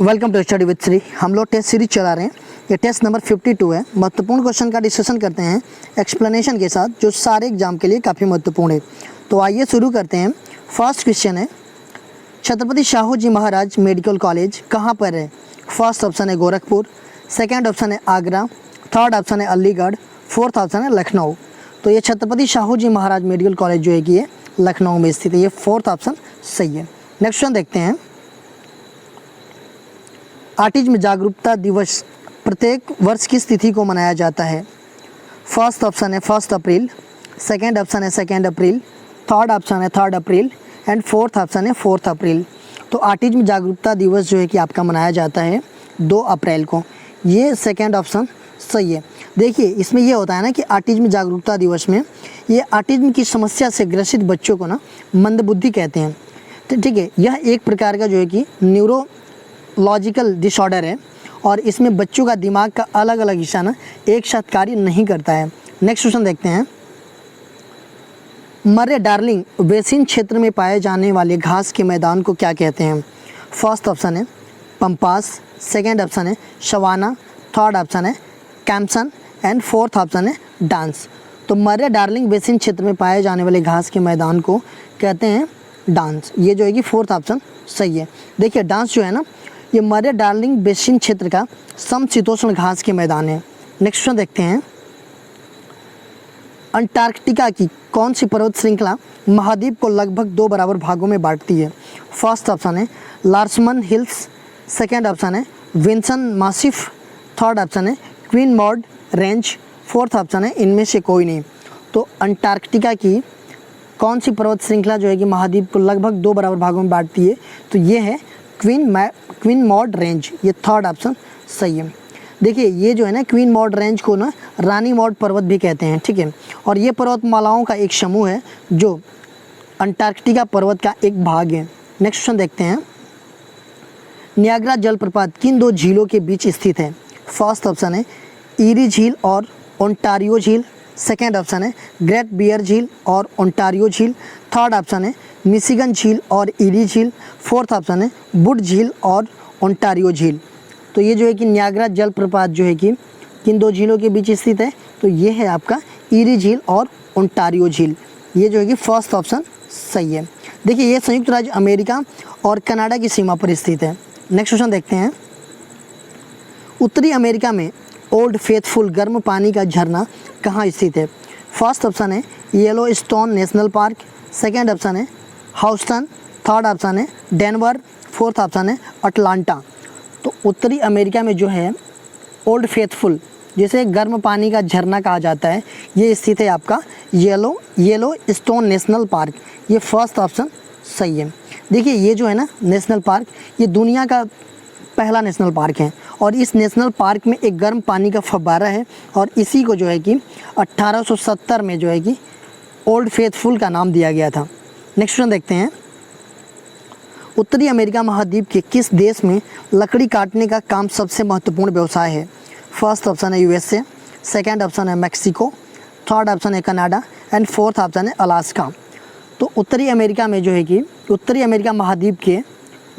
Welcome to study with Shri. हम लोग test series चला रहे हैं। ये टेस्ट नंबर 52 है। महत्वपूर्ण क्वेश्चन का डिस्कशन करते हैं एक्सप्लेनेशन के साथ, जो सारे एग्जाम के लिए काफ़ी महत्वपूर्ण है। तो आइए शुरू करते हैं। फर्स्ट क्वेश्चन है, छत्रपति शाहू जी महाराज मेडिकल कॉलेज कहाँ पर है? फर्स्ट ऑप्शन है गोरखपुर, सेकेंड ऑप्शन है आगरा, थर्ड ऑप्शन है अलीगढ़, फोर्थ ऑप्शन है लखनऊ। तो ये छत्रपति शाहू जी महाराज मेडिकल कॉलेज जो है कि ये लखनऊ में स्थित है। ये फोर्थ ऑप्शन सही है। नेक्स्ट क्वेश्चन देखते हैं। ऑटिज्म जागरूकता दिवस प्रत्येक वर्ष किस तिथि को मनाया जाता है? फर्स्ट ऑप्शन है 1 अप्रैल, सेकेंड ऑप्शन है 2 अप्रैल, थर्ड ऑप्शन है 3 अप्रैल एंड फोर्थ ऑप्शन है 4 अप्रैल। तो ऑटिज्म जागरूकता दिवस जो है कि आपका मनाया जाता है 2 अप्रैल को। ये सेकेंड ऑप्शन सही है। देखिए, इसमें ये होता है ना कि ऑटिज्म जागरूकता दिवस में ये ऑटिज्म की समस्या से ग्रसित बच्चों को ना मंदबुद्धि कहते हैं। तो ठीक है, यह एक प्रकार का जो है कि न्यूरोलॉजिकल डिसऑर्डर है और इसमें बच्चों का दिमाग का अलग अलग हिस्सा ना एक साथ कार्य नहीं करता है। नेक्स्ट क्वेश्चन देखते हैं। मर्रे डार्लिंग बेसिन क्षेत्र में पाए जाने वाले घास के मैदान को क्या कहते हैं? फर्स्ट ऑप्शन है पंपास, सेकेंड ऑप्शन है शवाना, थर्ड ऑप्शन है कैम्पसन एंड फोर्थ ऑप्शन है डांस। तो मर्रे डार्लिंग बेसिन क्षेत्र में पाए जाने वाले घास के मैदान को कहते हैं डांस। ये जो है कि फोर्थ ऑप्शन सही है। देखिए, डांस जो है ना, ये मर्रे डार्लिंग बेसिन क्षेत्र का समशीतोष्ण घास के मैदान है। नेक्स्ट क्वेश्चन देखते हैं। अंटार्कटिका की कौन सी पर्वत श्रृंखला महाद्वीप को लगभग 2 बराबर भागों में बांटती है? फर्स्ट ऑप्शन है लार्समन हिल्स, सेकेंड ऑप्शन है विंसन मासिफ, थर्ड ऑप्शन है queen mod range, fourth option है इनमें से कोई नहीं। तो अंटार्कटिका की कौन सी पर्वत श्रृंखला जो है कि महाद्वीप को लगभग 2 बराबर भागों में बांटती है? तो ये है क्वीन मॉड रेंज। ये थर्ड ऑप्शन सही है। देखिए, ये जो है ना क्वीन मॉड रेंज को ना रानी मॉड पर्वत भी कहते हैं, ठीक है। और ये पर्वतमालाओं का एक समूह है जो अंटार्कटिका पर्वत का एक भाग है। नेक्स्ट क्वेश्चन देखते हैं। नियाग्रा जलप्रपात किन 2 झीलों के बीच स्थित है? फर्स्ट ऑप्शन है ईरी झील और ओंटारियो झील, सेकेंड ऑप्शन है ग्रेट बियर झील और ओंटारियो झील, थर्ड ऑप्शन है मिशिगन झील और ईरी झील, फोर्थ ऑप्शन है वुड झील और ओंटारियो झील। तो ये जो है कि नियाग्रा जलप्रपात जो है कि किन 2 झीलों के बीच स्थित है? तो ये है आपका ईरी झील और ओंटारियो झील। ये जो है कि फर्स्ट ऑप्शन सही है। देखिए, ये संयुक्त राज्य अमेरिका और कनाडा की सीमा पर स्थित है। नेक्स्ट क्वेश्चन देखते हैं। उत्तरी अमेरिका में ओल्ड फेथफुल गर्म पानी का झरना कहाँ स्थित है? फर्स्ट ऑप्शन है yellow stone national park, second option है ह्यूस्टन, थर्ड ऑप्शन है डेनवर, फोर्थ ऑप्शन है अटलांटा। तो उत्तरी अमेरिका में जो है ओल्ड फेथफुल, जिसे गर्म पानी का झरना कहा जाता है, ये स्थित है आपका येलो स्टोन नेशनल पार्क। ये फर्स्ट ऑप्शन सही है। देखिए, ये जो है ना नेशनल पार्क, ये दुनिया का पहला नेशनल पार्क है और इस नेशनल पार्क में एक गर्म पानी का फव्वारा है और इसी को जो है कि 1870 में जो है कि ओल्ड फेथफुल का नाम दिया गया था। नेक्स्ट क्वेश्चन देखते हैं। उत्तरी अमेरिका महाद्वीप के किस देश में लकड़ी काटने का काम सबसे महत्वपूर्ण व्यवसाय है? फर्स्ट ऑप्शन है यूएसए, सेकेंड ऑप्शन है मैक्सिको, थर्ड ऑप्शन है कनाडा एंड फोर्थ ऑप्शन है अलास्का। तो उत्तरी अमेरिका में जो है कि उत्तरी अमेरिका महाद्वीप के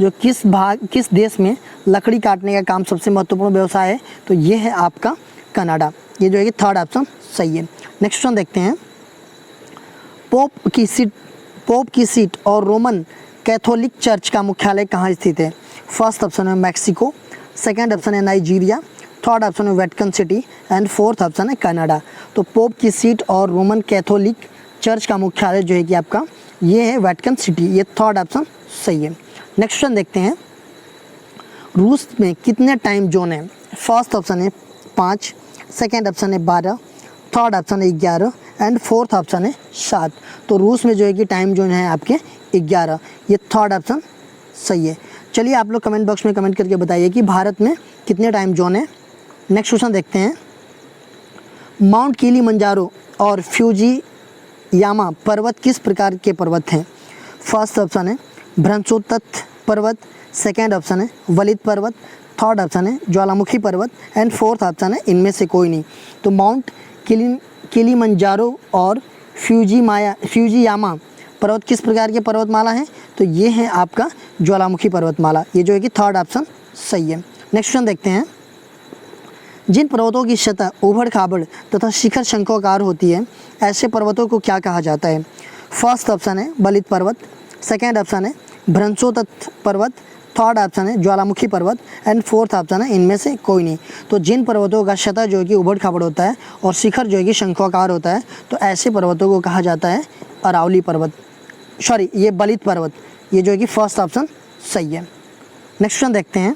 जो किस देश में लकड़ी काटने का काम सबसे महत्वपूर्ण व्यवसाय है? तो ये है आपका कनाडा। ये जो है कि थर्ड ऑप्शन सही है। नेक्स्ट क्वेश्चन देखते हैं। पोप की सीट और रोमन कैथोलिक चर्च का मुख्यालय कहाँ स्थित है? फर्स्ट ऑप्शन है मैक्सिको, सेकेंड ऑप्शन है नाइजीरिया, थर्ड ऑप्शन है Vatican city and fourth option है कनाडा। तो पोप की सीट और रोमन कैथोलिक चर्च का मुख्यालय जो है कि आपका ये है वेटिकन सिटी। ये थर्ड ऑप्शन सही है। नेक्स्ट क्वेश्चन देखते हैं। रूस में कितने टाइम जोन है? फर्स्ट ऑप्शन है 5, सेकेंड ऑप्शन है 12, थर्ड ऑप्शन है 11 एंड फोर्थ ऑप्शन है 7। तो रूस में जो है कि टाइम जोन है आपके 11। ये थर्ड ऑप्शन सही है। चलिए, आप लोग कमेंट बॉक्स में कमेंट करके बताइए कि भारत में कितने टाइम जोन है। नेक्स्ट क्वेश्चन देखते हैं। माउंट किलिमंजारो और फ्यूजियामा पर्वत किस प्रकार के पर्वत हैं? फर्स्ट ऑप्शन है भ्रंशोत्तत पर्वत, सेकेंड ऑप्शन है वलित पर्वत, थर्ड ऑप्शन है ज्वालामुखी पर्वत एंड फोर्थ ऑप्शन है इनमें से कोई नहीं। तो माउंट किलिमंजारो और फ्यूजियामा पर्वत किस प्रकार के पर्वतमाला हैं? तो ये है आपका ज्वालामुखी पर्वतमाला। ये जो है कि थर्ड ऑप्शन सही है। नेक्स्ट क्वेश्चन देखते हैं, जिन पर्वतों की सतह उबड़ खाबड़ तथा शिखर शंखोकार होती है ऐसे पर्वतों को क्या कहा जाता है? फर्स्ट ऑप्शन है बलित पर्वत, सेकेंड ऑप्शन है भ्रंशोत्तत पर्वत, थर्ड ऑप्शन है ज्वालामुखी पर्वत एंड फोर्थ ऑप्शन है इनमें से कोई नहीं। तो जिन पर्वतों का सतह जो है कि उबड़ खाबड़ होता है और शिखर जो है कि शंखोकार होता है तो ऐसे पर्वतों को कहा जाता है अरावली पर्वत, सॉरी ये बलित पर्वत, ये जो है कि फर्स्ट ऑप्शन सही है। नेक्स्ट क्वेश्चन देखते हैं,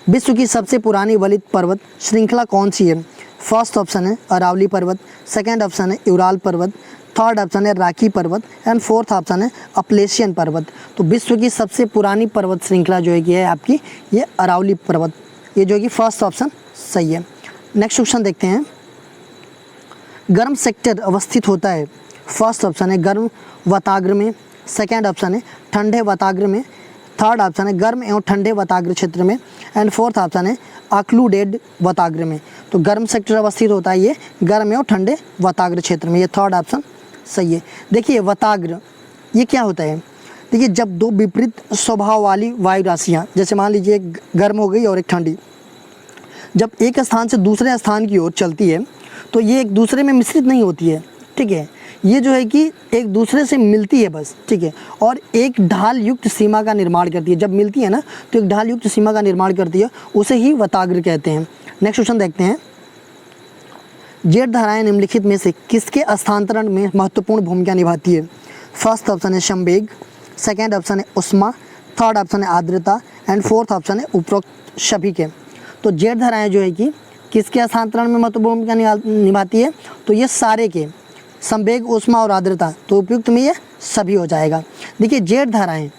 विश्व की सबसे पुरानी बलित पर्वत श्रृंखला कौन सी है? फर्स्ट ऑप्शन है अरावली पर्वत, सेकेंड ऑप्शन है यूराल पर्वत, थर्ड ऑप्शन है राकी पर्वत एंड फोर्थ ऑप्शन है अपलेशियन पर्वत। तो विश्व की सबसे पुरानी पर्वत श्रृंखला जो है कि है आपकी ये अरावली पर्वत, ये जो है कि फर्स्ट ऑप्शन सही है। नेक्स्ट क्वेश्चन देखते हैं, गर्म सेक्टर अवस्थित होता है? फर्स्ट ऑप्शन है गर्म वाताग्र में, सेकेंड ऑप्शन है ठंडे वाताग्र में, थर्ड ऑप्शन है गर्म एवं ठंडे वाताग्र क्षेत्र में एंड फोर्थ ऑप्शन है ऑक्लूडेड वाताग्र में। तो गर्म सेक्टर अवस्थित होता है ये गर्म एवं ठंडे वाताग्र क्षेत्र में, ये थर्ड ऑप्शन सही है। देखिए वाताग्र ये क्या होता है? देखिए जब दो विपरीत स्वभाव वाली वायु राशियाँ, जैसे मान लीजिए एक गर्म हो गई और एक ठंडी, जब एक स्थान से दूसरे स्थान की ओर चलती है तो ये एक दूसरे में मिश्रित नहीं होती है, ठीक है, ये जो है कि एक दूसरे से मिलती है बस, ठीक है, और एक ढाल युक्त सीमा का निर्माण करती है। जब मिलती है ना तो एक ढाल युक्त सीमा का निर्माण करती है, उसे ही वाताग्र कहते हैं। नेक्स्ट क्वेश्चन देखते हैं, जेट धाराएं निम्नलिखित में से किसके स्थानांतरण में महत्वपूर्ण भूमिका निभाती है? फर्स्ट ऑप्शन है संवेग, सेकेंड ऑप्शन है उष्मा, थर्ड ऑप्शन है आर्द्रता एंड फोर्थ ऑप्शन है उपरोक्त सभी के। तो जेट धाराएं जो है कि किसके स्थानांतरण में महत्वपूर्ण भूमिका निभाती है? तो ये सारे के, संवेग, उष्मा और आर्द्रता, तो उपयुक्त में ये सभी हो जाएगा। देखिए जेट धाराएं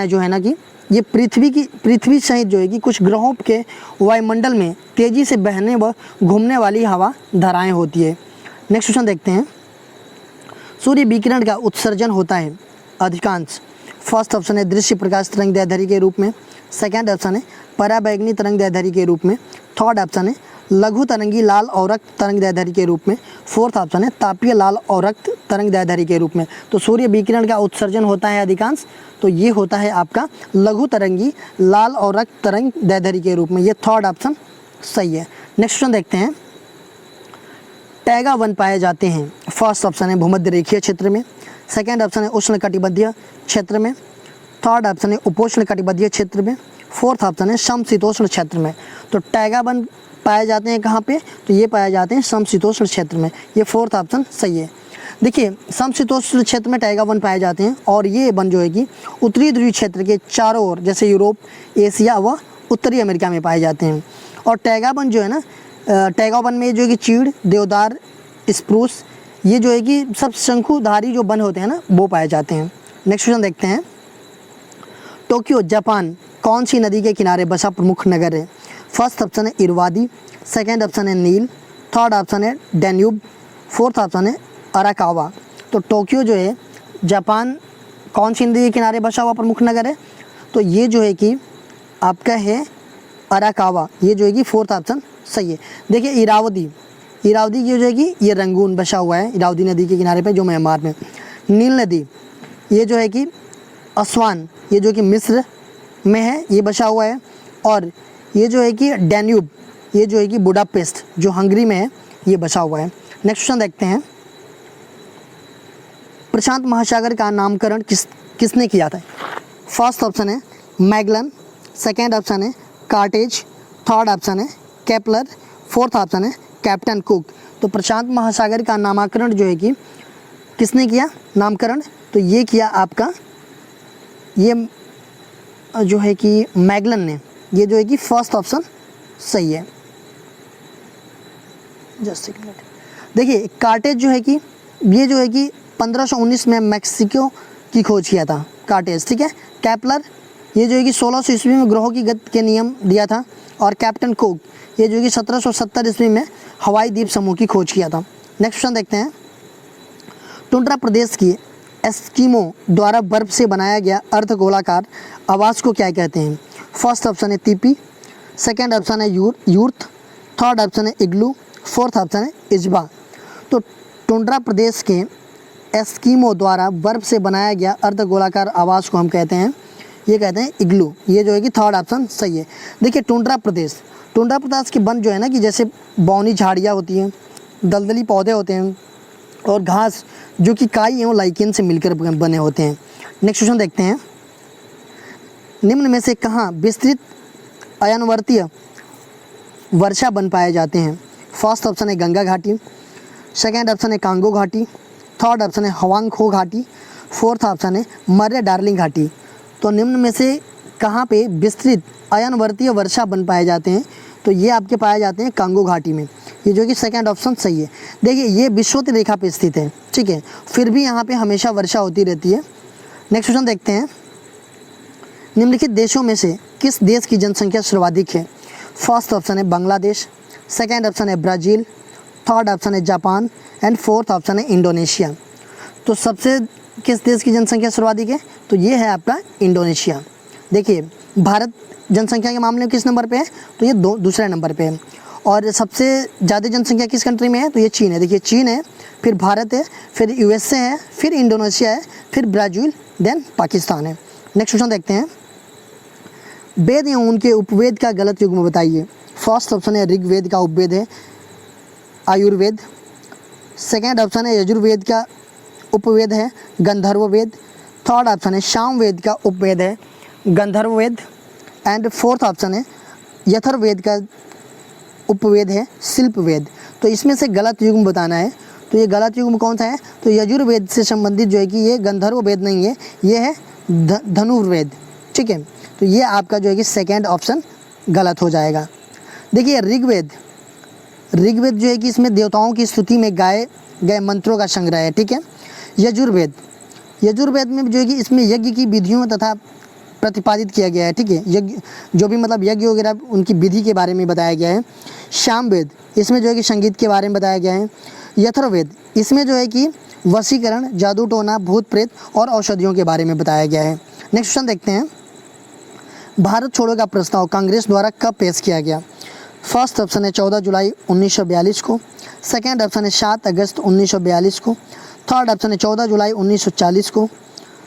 जो है ना कि ये पृथ्वी सहित जो है कि कुछ ग्रहों के वायुमंडल में तेज़ी से बहने व घूमने वाली हवा धाराएं होती है। नेक्स्ट क्वेश्चन देखते हैं, सूर्य विकिरण का उत्सर्जन होता है अधिकांश? फर्स्ट ऑप्शन है दृश्य प्रकाश तरंग दैर्ध्य के रूप में, सेकेंड ऑप्शन है पराबैंगनी तरंग दैर्ध्य के रूप में, थर्ड ऑप्शन है लघु तरंगी लाल और रक्त तरंग दैर्ध्य के रूप में, फोर्थ ऑप्शन है तापीय लाल और रक्त तरंग दैर्ध्य के रूप में। तो सूर्य विकिरण का उत्सर्जन होता है अधिकांश, तो ये होता है आपका लघु तरंगी लाल और रक्त तरंग दैर्ध्य के रूप में, ये थर्ड ऑप्शन सही है। नेक्स्ट क्वेश्चन देखते हैं, टैगा वन पाए जाते हैं? फर्स्ट ऑप्शन है भूमध्य रेखीय क्षेत्र में, सेकेंड ऑप्शन है उष्ण कटिबंधीय क्षेत्र में, थर्ड ऑप्शन है उपोष्ण कटिबंधीय क्षेत्र में, फोर्थ ऑप्शन है समशीतोष्ण क्षेत्र में। तो टैगा वन पाए जाते हैं कहाँ पे? तो ये पाए जाते हैं समशीतोष्ण क्षेत्र में, ये फोर्थ ऑप्शन सही है। देखिए समशीतोष्ण क्षेत्र में टैगा वन पाए जाते हैं और ये वन जो है कि उत्तरी ध्रुवीय क्षेत्र के चारों ओर जैसे यूरोप, एशिया व उत्तरी अमेरिका में पाए जाते हैं। और टैगा वन जो है ना, टैगा वन में जो है कि चीड़, देवदार, स्प्रूस, ये जो है कि सब शंकुधारी जो वन होते हैं ना वो पाए जाते हैं। नेक्स्ट क्वेश्चन देखते हैं, टोक्यो जापान कौन सी नदी के किनारे बसा प्रमुख नगर है? फर्स्ट ऑप्शन है इरवादी, सेकेंड ऑप्शन है नील, थर्ड ऑप्शन है डैन्यूब, फोर्थ ऑप्शन है अराकावा। तो टोक्यो जो है जापान कौन सी नदी के किनारे बसा हुआ प्रमुख नगर है? तो ये जो है कि आपका है अराकावा, ये जो है कि फोर्थ ऑप्शन सही है। देखिए इरावदी की जो है कि ये रंगून बसा हुआ है इरावदी नदी के किनारे पे जो म्यांमार में। नील नदी ये जो है कि अस्वान, ये जो कि मिस्र में है, ये बसा हुआ है। और ये जो है कि डैन्यूब, ये जो है कि बुडापेस्ट जो हंगरी में है, ये बसा हुआ है। नेक्स्ट क्वेश्चन देखते हैं, प्रशांत महासागर का नामकरण किसने किया था? फर्स्ट ऑप्शन है मैगलन, सेकेंड ऑप्शन है कार्टेज, थर्ड ऑप्शन है केपलर, फोर्थ ऑप्शन है कैप्टन कुक। तो प्रशांत महासागर का नामकरण जो है कि किसने किया नामकरण? तो ये किया आपका ये जो है कि मैगलन ने, ये जो है कि फर्स्ट ऑप्शन सही है। जस्ट एक मिनट, देखिए कार्टेज जो है कि ये जो है कि 1519 में मैक्सिको की खोज किया था कार्टेज, ठीक है। केपलर ये जो है कि 1600 ईस्वी में ग्रहों की गति के नियम दिया था। और कैप्टन कुक ये जो है कि 1770 ईस्वी में हवाई द्वीप समूह की खोज किया था। नेक्स्ट क्वेश्चन देखते हैं, टुंड्रा प्रदेश की एस्किमो द्वारा बर्फ से बनाया गया अर्धगोलाकार आवास को क्या कहते हैं? फर्स्ट ऑप्शन है तीपी, सेकेंड ऑप्शन है यूर्थ, थर्ड ऑप्शन है इग्लू, फोर्थ ऑप्शन है इजबा। तो टुंड्रा प्रदेश के एस्किमो द्वारा बर्फ से बनाया गया अर्धगोलाकार आवास को हम कहते हैं ये कहते हैं इग्लू। ये जो है कि थर्ड ऑप्शन सही है। देखिए टुंड्रा प्रदेश के वन जो है ना कि जैसे बौनी झाड़ियाँ होती हैं, दलदली पौधे होते हैं और घास जो कि काई एवं लाइकेन से मिलकर बने होते हैं। नेक्स्ट क्वेश्चन देखते हैं, निम्न में से कहाँ विस्तृत अयनवर्तीय वर्षा बन पाए जाते हैं? फर्स्ट ऑप्शन है गंगा घाटी, सेकेंड ऑप्शन है कांगो घाटी, थर्ड ऑप्शन है हवांगखो घाटी, फोर्थ ऑप्शन है मर्रे डार्लिंग घाटी। तो निम्न में से कहाँ पे विस्तृत अयनवर्तीय वर्षा बन पाए जाते हैं? तो ये आपके पाए जाते हैं कांगो घाटी में। ये जो कि सेकंड ऑप्शन सही है। देखिए ये विषुवत रेखा पे स्थित है, ठीक है, फिर भी यहाँ पे हमेशा वर्षा होती रहती है। नेक्स्ट क्वेश्चन देखते हैं, निम्नलिखित देशों में से किस देश की जनसंख्या सर्वाधिक है? फर्स्ट ऑप्शन है बांग्लादेश, सेकेंड ऑप्शन है ब्राज़ील, थर्ड ऑप्शन है जापान एंड फोर्थ ऑप्शन है इंडोनेशिया। तो सबसे किस देश की जनसंख्या सर्वाधिक है? तो ये है आपका इंडोनेशिया। देखिए भारत जनसंख्या के मामले में किस नंबर पे है? तो ये दूसरे नंबर पे है। और सबसे ज़्यादा जनसंख्या किस कंट्री में है? तो ये चीन है। देखिए चीन है, फिर भारत है, फिर यूएसए है, फिर इंडोनेशिया है, फिर ब्राज़ील, देन पाकिस्तान है। नेक्स्ट क्वेश्चन देखते हैं, वेद एवं उनके उपवेद का गलत युग्म बताइए। फर्स्ट ऑप्शन है ऋग्वेद का उपवेद है आयुर्वेद, सेकेंड ऑप्शन है यजुर्वेद का उपवेद है गंधर्ववेद, थर्ड ऑप्शन है सामवेद का उपवेद है गंधर्ववेद एंड फोर्थ ऑप्शन है यथर्वेद का उपवेद है शिल्पवेद। तो इसमें से गलत युग्म बताना है। तो ये गलत युग्म कौन सा है? तो यजुर्वेद से संबंधित जो है कि ये गंधर्ववेद नहीं है, ये है धनुर्वेद, ठीक है। तो ये आपका जो है कि सेकेंड ऑप्शन गलत हो जाएगा। देखिए ऋग्वेद जो है कि इसमें देवताओं की स्तुति में गाए गए मंत्रों का संग्रह है, ठीक है। यजुर्वेद में जो है कि इसमें यज्ञ की विधियों तथा प्रतिपादित किया गया है, ठीक है। यज्ञ जो भी मतलब यज्ञ वगैरह उनकी विधि के बारे में बताया गया है। सामवेद इसमें जो है कि संगीत के बारे में बताया गया है। यथर्वेद इसमें जो है कि वशीकरण, जादू टोना, भूत प्रेत और औषधियों के बारे में बताया गया है। नेक्स्ट क्वेश्चन देखते हैं, भारत छोड़ो का प्रस्ताव कांग्रेस द्वारा कब पेश किया गया? फर्स्ट ऑप्शन है 14 जुलाई 1942 को, सेकेंड ऑप्शन है 7 अगस्त 1942 को, थर्ड ऑप्शन है 14 जुलाई 1940 को,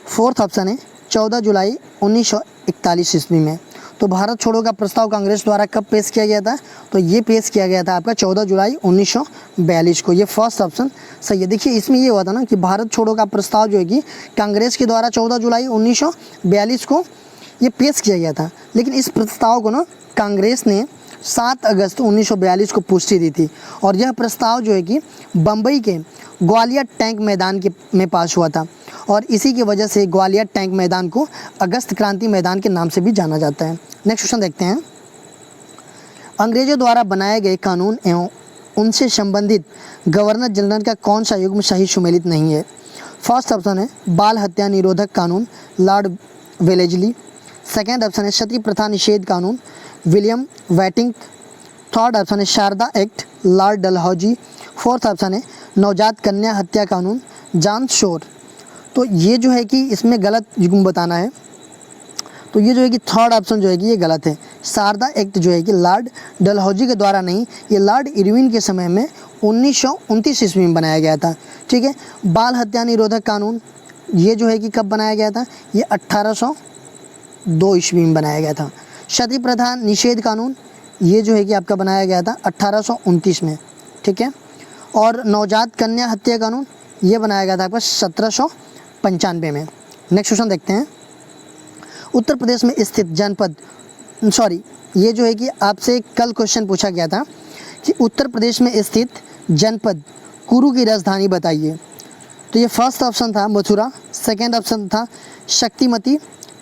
फोर्थ ऑप्शन है 14 जुलाई 1941 ईस्वी में। तो भारत छोड़ो का प्रस्ताव कांग्रेस द्वारा कब पेश किया गया था? तो ये पेश किया गया था आपका 14 जुलाई 1942 को। ये फर्स्ट ऑप्शन सही है। देखिए इसमें ये हुआ था ना कि भारत छोड़ो का प्रस्ताव जो है कि कांग्रेस के द्वारा 14 जुलाई 1942 को ये पेश किया गया था, लेकिन इस प्रस्ताव को ना कांग्रेस ने 7 अगस्त 1942 को पुष्टि दी थी और यह प्रस्ताव जो है कि बम्बई के ग्वालियर टैंक मैदान में पास हुआ था और इसी की वजह से ग्वालियर टैंक मैदान को अगस्त क्रांति मैदान के नाम से भी जाना जाता है। नेक्स्ट क्वेश्चन देखते हैं, अंग्रेजों द्वारा बनाए गए कानून एवं उनसे संबंधित गवर्नर जनरल का कौन सा युग्म सही सुमेलित नहीं है? फर्स्ट ऑप्शन है बाल हत्या निरोधक कानून लॉर्ड वेलेजली, सेकेंड ऑप्शन है सती प्रथा निषेध कानून विलियम वेटिंग, थर्ड ऑप्शन है Sharda Act Lord Dalhousie, fourth option है नवजात कन्या हत्या कानून जॉन शोर। तो ये जो है कि इसमें गलत युग्म बताना है। तो ये जो है कि थर्ड ऑप्शन जो है कि ये गलत है। शारदा एक्ट जो है कि लॉर्ड डलहौजी के द्वारा नहीं, ये लॉर्ड इरविन के समय में 1929 ईस्वी में बनाया गया था, ठीक है। बाल हत्या निरोधक कानून ये जो है कि कब बनाया गया था? ये 1802 ईस्वी में बनाया गया था। सती प्रथा निषेध कानून ये जो है कि आपका बनाया गया था 1829 में, ठीक है। और नवजात कन्या हत्या कानून ये बनाया गया था आपका 1795 में। नेक्स्ट क्वेश्चन देखते हैं, उत्तर प्रदेश में स्थित जनपद ये जो है कि आपसे कल क्वेश्चन पूछा गया था कि उत्तर प्रदेश में स्थित जनपद कुरु की राजधानी बताइए। तो ये फर्स्ट ऑप्शन था मथुरा, सेकेंड ऑप्शन था शक्तिमती,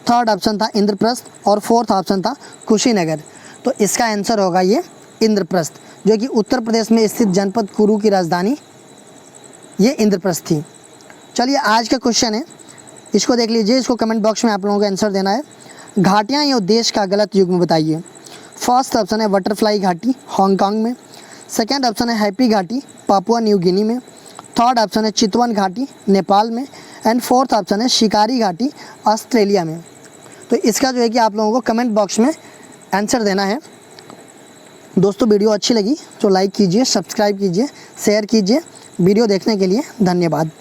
थर्ड ऑप्शन था इंद्रप्रस्थ और फोर्थ ऑप्शन था कुशीनगर। तो इसका आंसर होगा ये इंद्रप्रस्थ, जो कि उत्तर प्रदेश में स्थित जनपद कुरु की राजधानी ये इंद्रप्रस्थ थी। चलिए आज का क्वेश्चन है, इसको देख लीजिए, इसको कमेंट बॉक्स में आप लोगों को आंसर देना है। घाटियाँ या देश का गलत युग्म बताइए। फर्स्ट ऑप्शन है बटरफ्लाई घाटी हांगकांग में, सेकेंड ऑप्शन है हैप्पी घाटी पापुआ न्यू गिनी में, थर्ड ऑप्शन है चितवन घाटी नेपाल में एंड फोर्थ ऑप्शन है शिकारी घाटी ऑस्ट्रेलिया में। तो इसका जो है कि आप लोगों को कमेंट बॉक्स में आंसर देना है। दोस्तों वीडियो अच्छी लगी तो लाइक कीजिए, सब्सक्राइब कीजिए, शेयर कीजिए। वीडियो देखने के लिए धन्यवाद।